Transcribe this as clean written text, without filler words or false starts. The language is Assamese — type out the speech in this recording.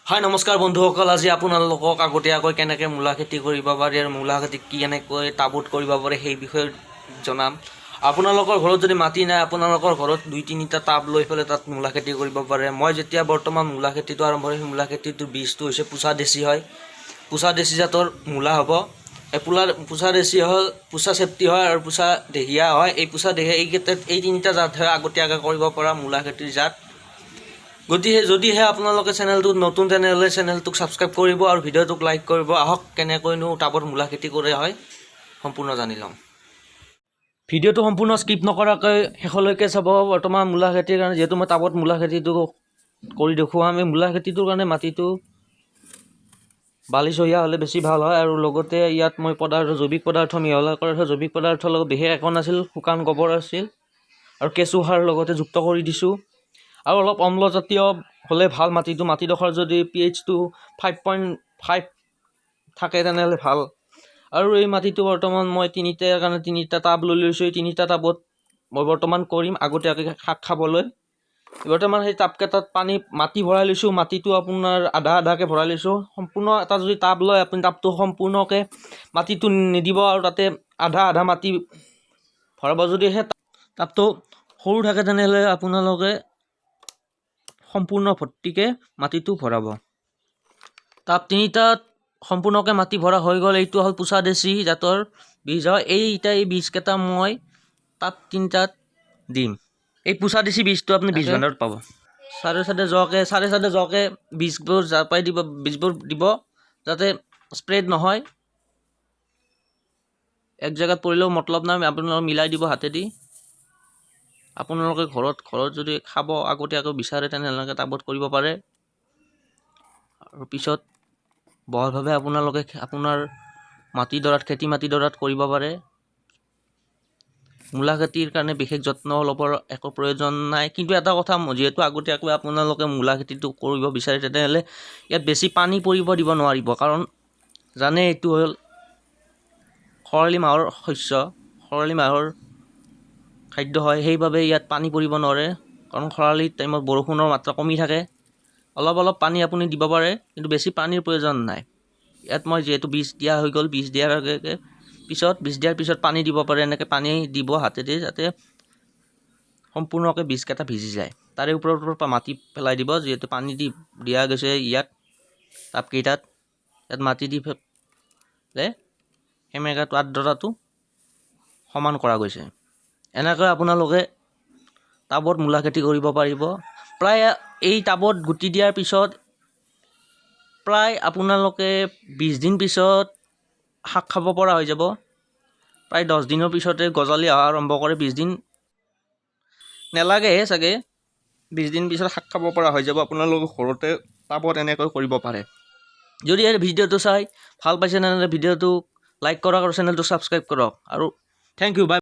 হাই নমস্কাৰ বন্ধুসকল, আজি আপোনালোকক আগতীয়াকৈ কেনেকৈ মূলা খেতি কৰিব পাৰি আৰু মূলা খেতি কেনেকৈ টাবত কৰিব পাৰে সেই বিষয়ে জনাম। আপোনালোকৰ ঘৰত যদি মাটি নাই, আপোনালোকৰ ঘৰত 2-3টা টাব লৈ পেলাই তাত মূলা খেতি কৰিব পাৰে। মই যেতিয়া বৰ্তমান মূলা খেতিটো আৰম্ভ কৰিছোঁ, মূলা খেতিটোৰ বীজটো হৈছে পুছা দেশী হয়। পুছা দেশী জাতৰ মূলা হ'ব। এই পুছা দেশী হ'ল, পুছা চেফটি হয় আৰু পুছা দেহিয়া হয়। এই পুছা দেহিয়া এই 3টা জাতহে আগতীয়াকৈ কৰিব পৰা মূলা খেতিৰ জাত। গতিকে যদিহে আপোনালোকে চেনেলটোত নতুন তেনেহ'লে চেনেলটোক ছাবস্ক্ৰাইব কৰিব আৰু ভিডিঅ'টোক লাইক কৰিব। আহক কেনেকৈনো টাবত মূলা খেতি কৰা হয় সম্পূৰ্ণ জানি ল'ম। ভিডিঅ'টো সম্পূৰ্ণ স্কিপ নকৰাকৈ শেষলৈকে চাব। বৰ্তমান মূলা খেতিৰ কাৰণে যিহেতু মই টাবত মূলা খেতিটো কৰি দেখুৱাম, এই মূলা খেতিটোৰ কাৰণে মাটিটো বালিচহীয়া হ'লে বেছি ভাল হয় আৰু লগতে ইয়াত মই জৈৱিক পদাৰ্থ মিহলাই কৰা জৈৱিক পদাৰ্থৰ লগত বিশেষ একো নাছিল, শুকান গোবৰ আছিল আৰু কেঁচু সাৰ লগতে যুক্ত কৰি দিছোঁ। আৰু অলপ অম্লজাতীয় হ'লে ভাল মাটিডোখৰ যদি pH-টো 5.5 থাকে তেনেহ'লে ভাল। আৰু এই মাটিটো বৰ্তমান মই 3টা টাব লৈ লৈছোঁ। এই 3টা টাবত মই বৰ্তমান কৰিম আগতীয়াকৈ শাক খাবলৈ। বৰ্তমান সেই টাবকেইটাত মাটি ভৰাই লৈছোঁ। মাটিটো আপোনাৰ আধাকৈ ভৰাই লৈছোঁ। সম্পূৰ্ণ এটা যদি টাব লয়, আপুনি টাবটো সম্পূৰ্ণকৈ মাটিটো নিদিব আৰু তাতে আধা মাটি ভৰাব। যদি সেই টাবটো সৰু থাকে তেনেহ'লে আপোনালোকে সম্পূৰ্ণ ভৰ্তিকৈ মাটিটো ভৰাব। টাব 3টাত সম্পূৰ্ণকৈ মাটি ভৰা হৈ গ'ল। এইটো হ'ল পুছা দেশী জাতৰ বীজ হয়। এই বীজকেইটা মই টাব 3টাত দিম। এই পুছা দেশী বীজটো আপুনি বীজ ভাণ্ডাৰত পাব। চাৰে চাইডে জোৱাকৈ বীজবোৰ দিব যাতে স্প্ৰেড নহয়। এক জেগাত পৰিলেও মতলব নাই, আপোনালোকে মিলাই দিব হাতেদি। আপোনালোকে ঘৰত যদি খাব আগতীয়াকৈ বিচাৰে তেনেহ'লে টাবত কৰিব পাৰে আৰু পিছত বহলভাৱে আপোনালোকে আপোনাৰ খেতি মাটিডৰাত কৰিব পাৰে। মূলা খেতিৰ কাৰণে বিশেষ যত্ন ল'বৰ একো প্ৰয়োজন নাই, কিন্তু এটা কথা, যিহেতু আগতীয়াকৈ আপোনালোকে মূলা খেতিটো কৰিব বিচাৰে তেনেহ'লে ইয়াত বেছি পানী পৰিব দিব নোৱাৰিব, কাৰণ জানে এইটো হ'ল খৰালি মাহৰ শস্য, খৰালি মাহৰ খাদ্য হয়। সেইবাবে ইয়াত পানী পৰিব নোৱাৰে, কাৰণ খৰালিৰ টাইমত বৰষুণৰ মাত্ৰা কমি থাকে। অলপ পানী আপুনি দিব পাৰে, কিন্তু বেছি পানীৰ প্ৰয়োজন নাই। ইয়াত মই যিহেতু বীজ দিয়া হৈ গ'ল, বীজ দিয়াৰ পিছত পানী দিব পাৰে। এনেকৈ পানী দিব হাতেদি যাতে সম্পূৰ্ণকৈ বীজকেইটা ভিজি যায়। তাৰে ওপৰত মাটি পেলাই দিব, যিহেতু পানী দিয়া গৈছে ইয়াত টাবকেইটাত। ইয়াত মাটি দি পেলাই সেমেকাটো আৰ্দ্ৰতাটো সমান কৰা গৈছে। এনেকৈ আপোনালোকে টাবত মূলা খেতি কৰিব পাৰিব। প্ৰায় এই টাবত গুটি দিয়াৰ পিছত প্ৰায় আপোনালোকে 20 দিন পিছত শাক খাব পৰা হৈ যাব। প্ৰায় 10 দিনৰ পিছতে গজালি অহা আৰম্ভ কৰে। 20 দিন নেলাগেহে চাগে, 20 দিন পিছত শাক খাব পৰা হৈ যাব। আপোনালোকে ঘৰতে টাবত এনেকৈ কৰিব পাৰে। যদি এই ভিডিঅ'টো চাই ভাল পাইছে তেনেহ'লে ভিডিঅ'টো লাইক কৰক আৰু চেনেলটো ছাবস্ক্ৰাইব কৰক। আৰু থেংক ইউ, বাই।